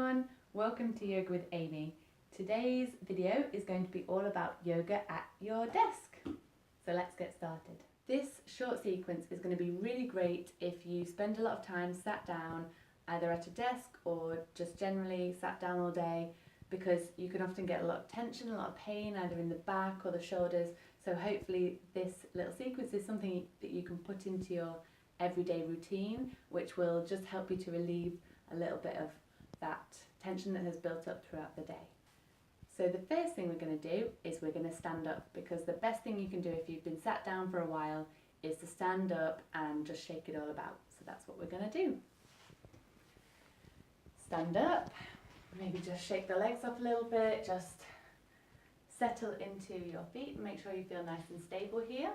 everyone, welcome to Yoga with Amy. Today's video is going to be all about yoga at your desk. So let's get started. This short sequence is going to be really great if you spend a lot of time sat down, either at a desk or just generally sat down all day, because you can often get a lot of tension, a lot of pain either in the back or the shoulders. So hopefully this little sequence is something that you can put into your everyday routine, which will just help you to relieve a little bit of that tension that has built up throughout the day. So the first thing we're going to do is we're going to stand up, because the best thing you can do if you've been sat down for a while is to stand up and just shake it all about. So that's what we're going to do. Stand up, maybe just shake the legs up a little bit, just settle into your feet, make sure you feel nice and stable here.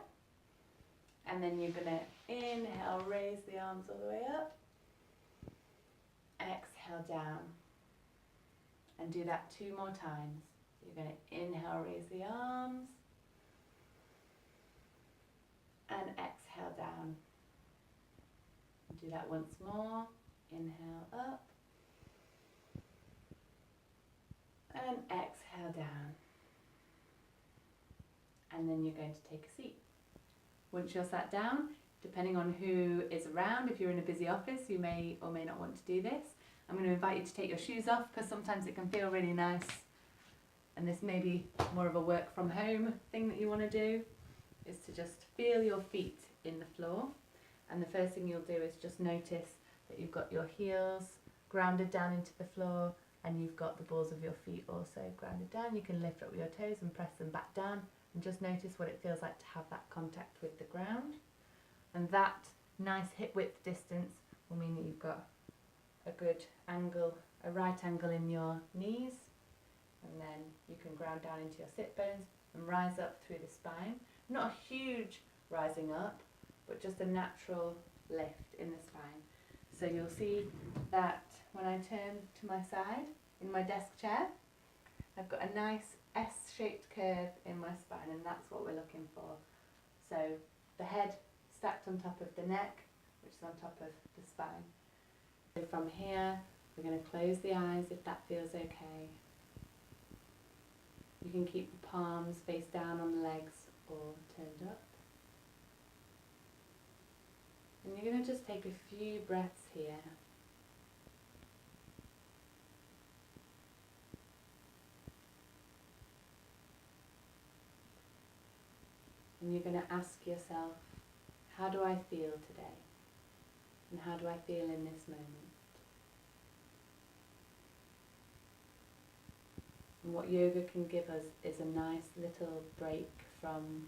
And then you're going to inhale, raise the arms all the way up. Exhale down, and do that 2 more times. So you're going to inhale, raise the arms, and exhale down. Do that once more. Inhale up, and exhale down. And then you're going to take a seat. Once you're sat down, depending on who is around, if you're in a busy office, you may or may not want to do this. I'm going to invite you to take your shoes off, because sometimes it can feel really nice, and this may be more of a work from home thing that you want to do, is to just feel your feet in the floor. And the first thing you'll do is just notice that you've got your heels grounded down into the floor, and you've got the balls of your feet also grounded down. You can lift up your toes and press them back down, and just notice what it feels like to have that contact with the ground. And that nice hip width distance will mean that you've got a good angle, a right angle in your knees, and then you can ground down into your sit bones and rise up through the spine. Not a huge rising up, but just a natural lift in the spine. So you'll see that when I turn to my side in my desk chair, I've got a nice S-shaped curve in my spine, and that's what we're looking for. So the head stacked on top of the neck, which is on top of the spine. So from here, we're going to close the eyes if that feels okay. You can keep the palms face down on the legs or turned up. And you're going to just take a few breaths here. And you're going to ask yourself, how do I feel today? And how do I feel in this moment? And what yoga can give us is a nice little break from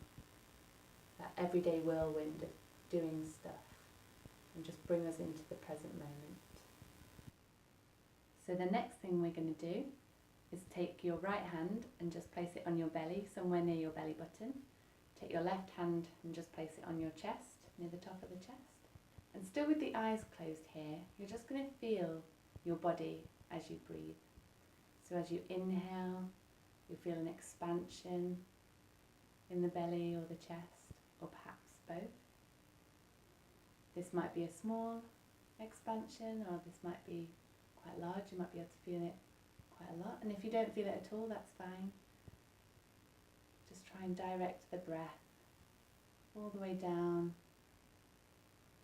that everyday whirlwind of doing stuff, and just bring us into the present moment. So the next thing we're going to do is take your right hand and just place it on your belly, somewhere near your belly button. Take your left hand and just place it on your chest, near the top of the chest. And still with the eyes closed here, you're just going to feel your body as you breathe. So as you inhale, you feel an expansion in the belly or the chest, or perhaps both. This might be a small expansion, or this might be quite large. You might be able to feel it quite a lot. And if you don't feel it at all, that's fine. Just try and direct the breath all the way down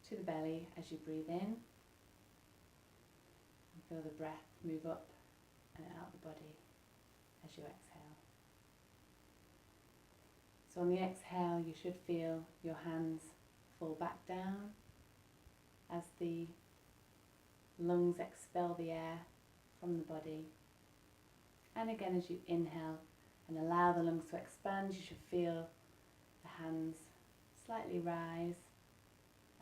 to the belly as you breathe in. And feel the breath move up and out the body as you exhale. So on the exhale, you should feel your hands fall back down as the lungs expel the air from the body. And again, as you inhale and allow the lungs to expand, you should feel the hands slightly rise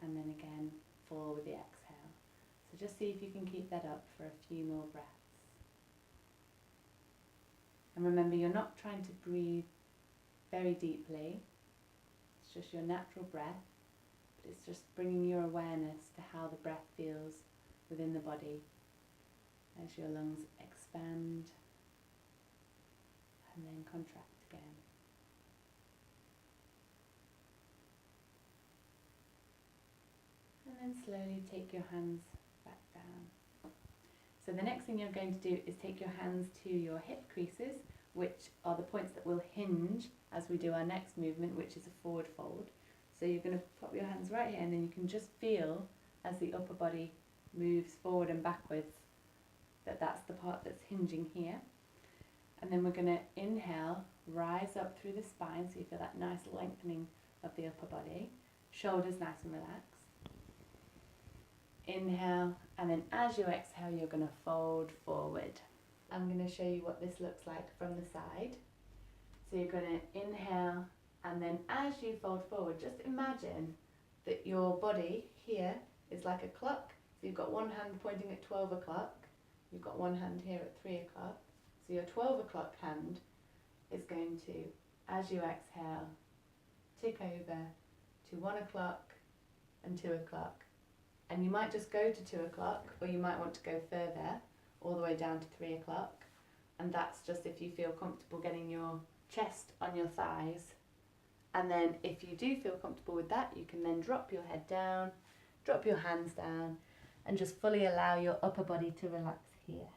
and then again fall with the exhale. So just see if you can keep that up for a few more breaths. And remember, you're not trying to breathe very deeply. It's just your natural breath, but it's just bringing your awareness to how the breath feels within the body as your lungs expand and then contract again. And then slowly take your hands back down. So the next thing you're going to do is take your hands to your hip creases, which are the points that will hinge as we do our next movement, which is a forward fold. So you're going to pop your hands right here, and then you can just feel as the upper body moves forward and backwards that that's the part that's hinging here. And then we're going to inhale, rise up through the spine, so you feel that nice lengthening of the upper body. Shoulders nice and relaxed. Inhale, and then as you exhale, you're going to fold forward. I'm going to show you what this looks like from the side. So you're going to inhale, and then as you fold forward, just imagine that your body here is like a clock. So you've got one hand pointing at 12 o'clock, you've got one hand here at 3 o'clock. So your 12 o'clock hand is going to, as you exhale, tick over to 1 o'clock and 2 o'clock. And you might just go to 2 o'clock, or you might want to go further, all the way down to 3 o'clock. And that's just if you feel comfortable getting your chest on your thighs. And then if you do feel comfortable with that, you can then drop your head down, drop your hands down, and just fully allow your upper body to relax here.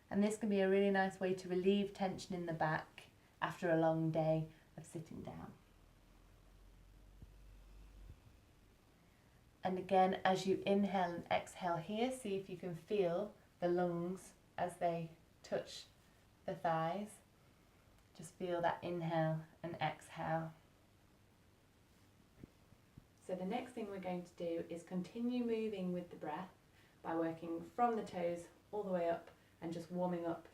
And this can be a really nice way to relieve tension in the back after a long day of sitting down. And again, as you inhale and exhale here, see if you can feel the lungs as they touch the thighs. Just feel that inhale and exhale. So the next thing we're going to do is continue moving with the breath by working from the toes all the way up and just warming up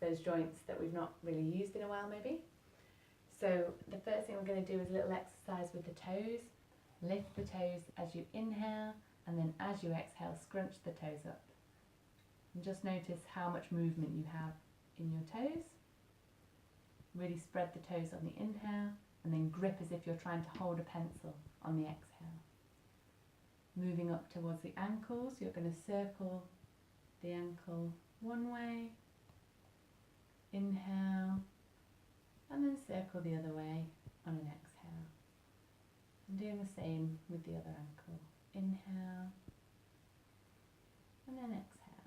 those joints that we've not really used in a while maybe. So the first thing we're going to do is a little exercise with the toes. Lift the toes as you inhale, and then as you exhale, scrunch the toes up. And just notice how much movement you have in your toes. Really spread the toes on the inhale, and then grip as if you're trying to hold a pencil on the exhale. Moving up towards the ankles, you're going to circle the ankle one way, inhale, and then circle the other way on an exhale. And doing the same with the other ankle. Inhale, and then exhale.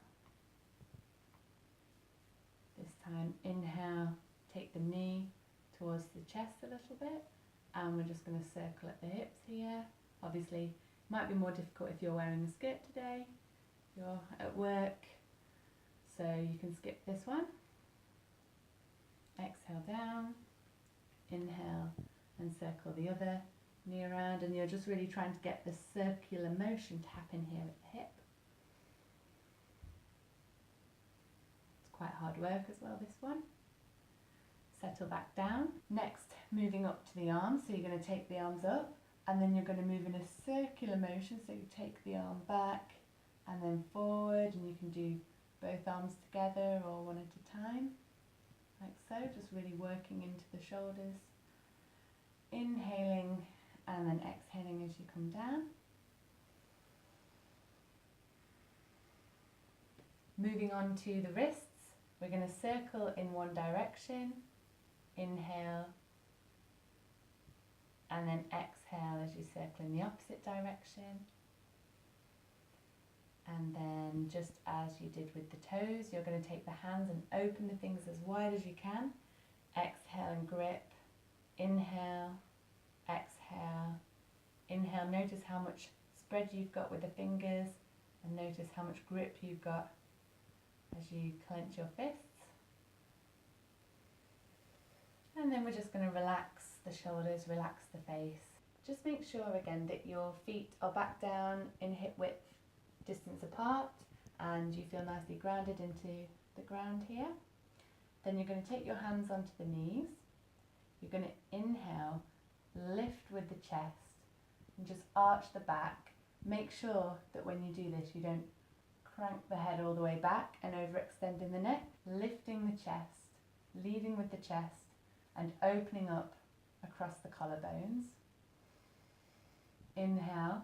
This time, inhale, take the knee towards the chest a little bit, and we're just going to circle at the hips here. Obviously, it might be more difficult if you're wearing a skirt today, you're at work, so you can skip this one. Exhale down, inhale, and circle the other knee around, and you're just really trying to get the circular motion to happen here at the hip. It's quite hard work as well, this one. Settle back down. Next, moving up to the arms, so you're going to take the arms up, and then you're going to move in a circular motion, so you take the arm back and then forward, and you can do both arms together or one at a time, like so, just really working into the shoulders. Inhaling and then exhaling as you come down. Moving on to the wrists, we're going to circle in one direction, inhale, and then exhale as you circle in the opposite direction. And then just as you did with the toes, you're going to take the hands and open the fingers as wide as you can. Exhale and grip, inhale, exhale, inhale. Notice how much spread you've got with the fingers, and notice how much grip you've got as you clench your fists. And then we're just going to relax the shoulders, relax the face. Just make sure again that your feet are back down in hip width distance apart, and you feel nicely grounded into the ground here. Then you're going to take your hands onto the knees. You're going to inhale, lift with the chest, and just arch the back. Make sure that when you do this, you don't crank the head all the way back and overextending the neck. Lifting the chest, leading with the chest, and opening up across the collarbones. Inhale.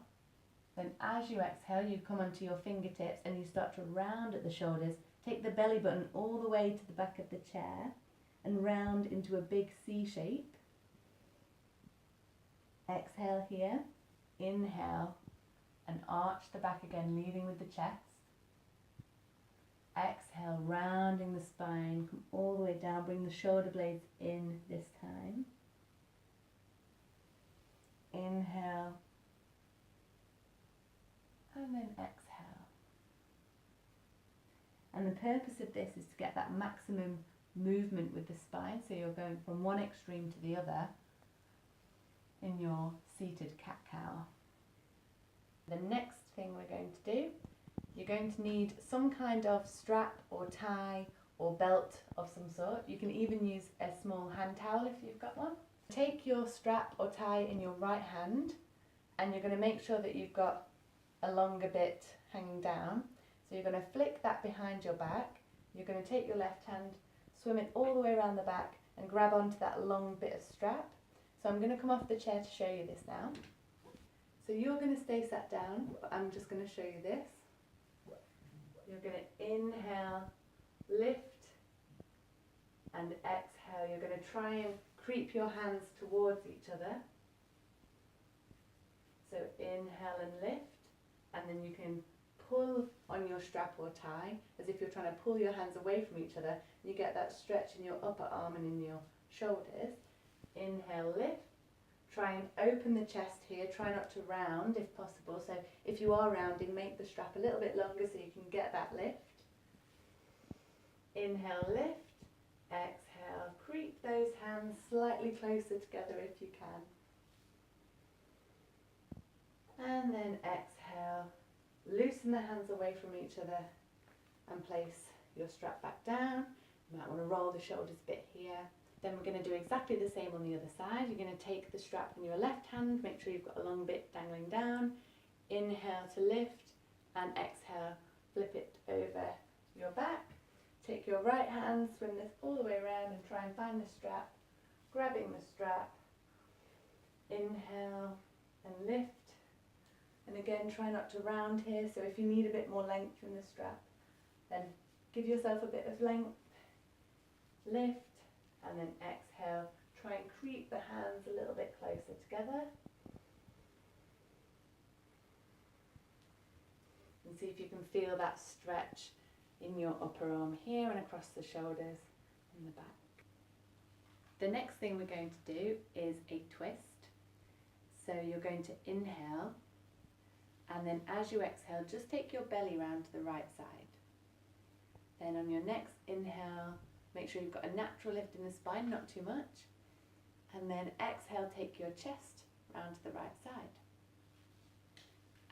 Then as you exhale, you come onto your fingertips and you start to round at the shoulders. Take the belly button all the way to the back of the chair and round into a big C shape. Exhale here, inhale, and arch the back again, leading with the chest. exhale, rounding the spine, come all the way down, bring the shoulder blades in this time. Inhale, and then exhale. And the purpose of this is to get that maximum movement with the spine, so you're going from one extreme to the other in your seated cat-cow. The next thing we're going to do, you're going to need some kind of strap or tie or belt of some sort. You can even use a small hand towel if you've got one. Take your strap or tie in your right hand, and you're going to make sure that you've got a longer bit hanging down. So you're going to flick that behind your back. You're going to take your left hand, swim it all the way around the back and grab onto that long bit of strap. So I'm going to come off the chair to show you this now. So you're going to stay sat down, but I'm just going to show you this. You're going to inhale, lift, and exhale. You're going to try and creep your hands towards each other. So inhale and lift, and then you can pull on your strap or tie as if you're trying to pull your hands away from each other. You get that stretch in your upper arm and in your shoulders. Inhale, lift. Try and open the chest here. Try not to round if possible. So if you are rounding, make the strap a little bit longer so you can get that lift. Inhale, lift. Exhale, creep those hands slightly closer together if you can. And then exhale, loosen the hands away from each other and place your strap back down. You might want to roll the shoulders a bit here. Then we're going to do exactly the same on the other side. You're going to take the strap in your left hand, make sure you've got a long bit dangling down. Inhale to lift, and exhale, flip it over your back. Take your right hand, swim this all the way around and try and find the strap. Grabbing the strap, inhale and lift. And again, try not to round here, so if you need a bit more length from the strap, then give yourself a bit of length. Lift, and then exhale. Try and creep the hands a little bit closer together. And see if you can feel that stretch in your upper arm here and across the shoulders and the back. The next thing we're going to do is a twist. So you're going to inhale, and then as you exhale, just take your belly round to the right side. Then on your next inhale, make sure you've got a natural lift in the spine, not too much. And then exhale, take your chest round to the right side.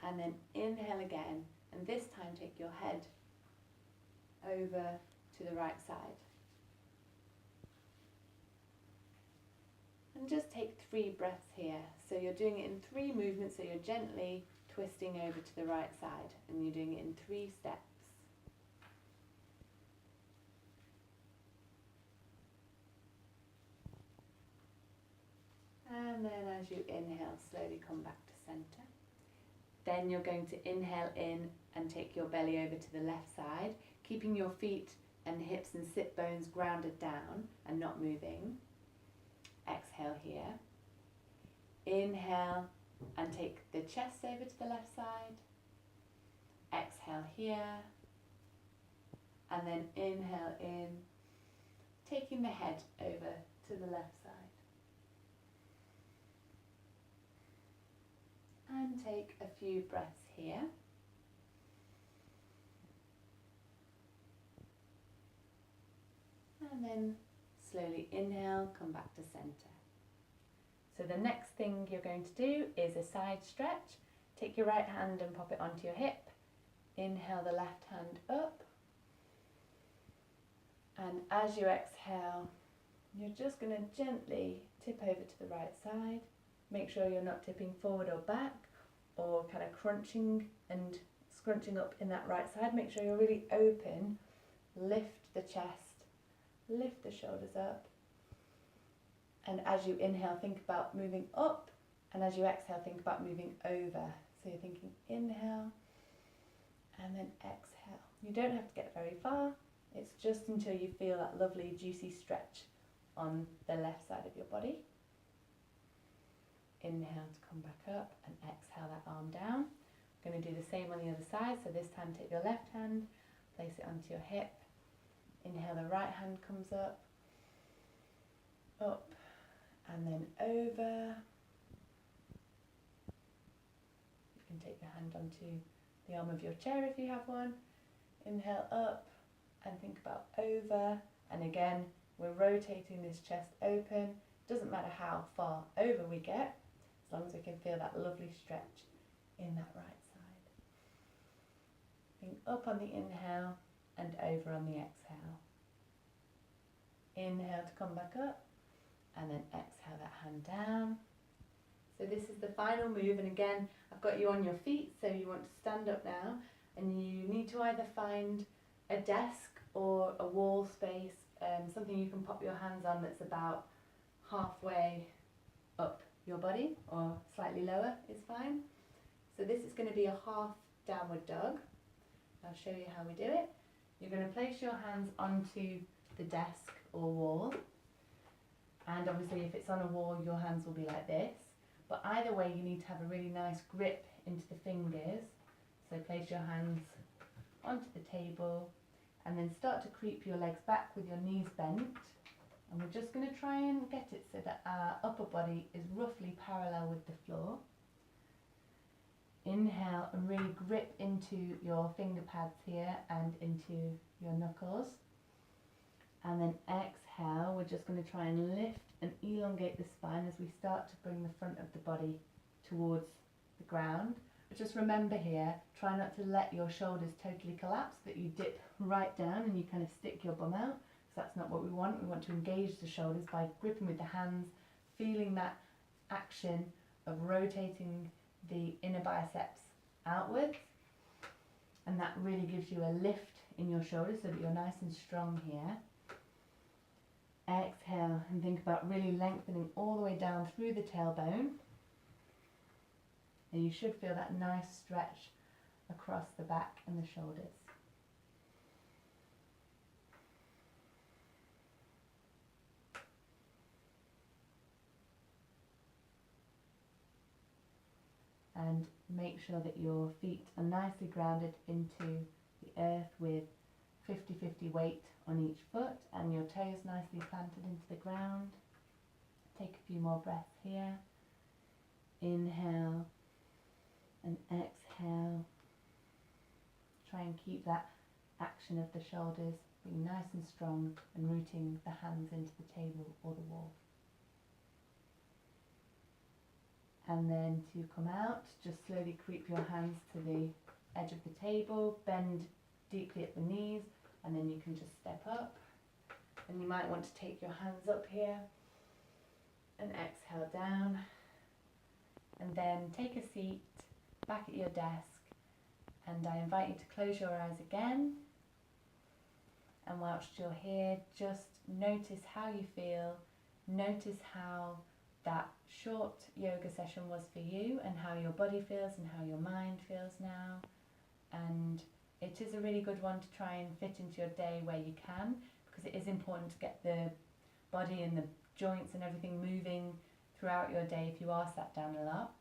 And then inhale again, and this time take your head over to the right side. And just take 3 breaths here. So you're doing it in 3 movements, so you're gently twisting over to the right side, and you're doing it in 3 steps. And then as you inhale, slowly come back to center. Then you're going to inhale in and take your belly over to the left side, keeping your feet and hips and sit bones grounded down and not moving. Exhale here. Inhale and take the chest over to the left side. Exhale here. And then inhale in, taking the head over to the left side. And take a few breaths here. And then slowly inhale, come back to center. So the next thing you're going to do is a side stretch. Take your right hand and pop it onto your hip. Inhale the left hand up. And as you exhale, you're just going to gently tip over to the right side. Make sure you're not tipping forward or back or kind of crunching and scrunching up in that right side. Make sure you're really open. Lift the chest, lift the shoulders up. And as you inhale, think about moving up. And as you exhale, think about moving over. So you're thinking inhale and then exhale. You don't have to get very far. It's just until you feel that lovely juicy stretch on the left side of your body. Inhale to come back up and exhale that arm down. I'm going to do the same on the other side. So this time take your left hand, place it onto your hip. Inhale, the right hand comes up, and then over. You can take your hand onto the arm of your chair if you have one. Inhale up and think about over, and again we're rotating this chest open. Doesn't matter how far over we get, as long as we can feel that lovely stretch in that right side. Think up on the inhale and over on the exhale. Inhale to come back up, and then exhale that hand down. So this is the final move, and again I've got you on your feet, so you want to stand up now, and you need to either find a desk or a wall space, something you can pop your hands on that's about halfway up your body, or slightly lower is fine. So this is going to be a half downward dog. I'll show you how we do it. You're going to place your hands onto the desk or wall, and obviously if it's on a wall your hands will be like this, but either way you need to have a really nice grip into the fingers. So place your hands onto the table and then start to creep your legs back with your knees bent, and we're just going to try and get it so that our upper body is roughly parallel with the floor. Inhale and really grip into your finger pads here and into your knuckles. And then exhale, we're just going to try and lift and elongate the spine as we start to bring the front of the body towards the ground. But just remember here, try not to let your shoulders totally collapse, that you dip right down and you kind of stick your bum out, because that's not what we want. We want to engage the shoulders by gripping with the hands, feeling that action of rotating the inner biceps outwards, and that really gives you a lift in your shoulders so that you're nice and strong here. Exhale and think about really lengthening all the way down through the tailbone, and you should feel that nice stretch across the back and the shoulders. And make sure that your feet are nicely grounded into the earth with 50-50 weight on each foot, and your toes nicely planted into the ground. Take a few more breaths here. Inhale and exhale. Try and keep that action of the shoulders being nice and strong and rooting the hands into the table or the wall. And then to come out, just slowly creep your hands to the edge of the table, bend deeply at the knees, and then you can just step up. And you might want to take your hands up here and exhale down, and then take a seat back at your desk, and I invite you to close your eyes again, and whilst you're here, just notice how you feel. Notice how that short yoga session was for you, and how your body feels and how your mind feels now. And it is a really good one to try and fit into your day where you can, because it is important to get the body and the joints and everything moving throughout your day if you are sat down a lot.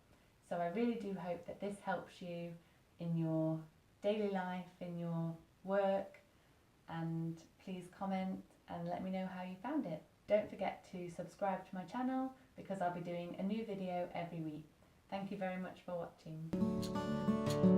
So I really do hope that this helps you in your daily life, in your work, and please comment and let me know how you found it. Don't forget to subscribe to my channel, because I'll be doing a new video every week. Thank you very much for watching.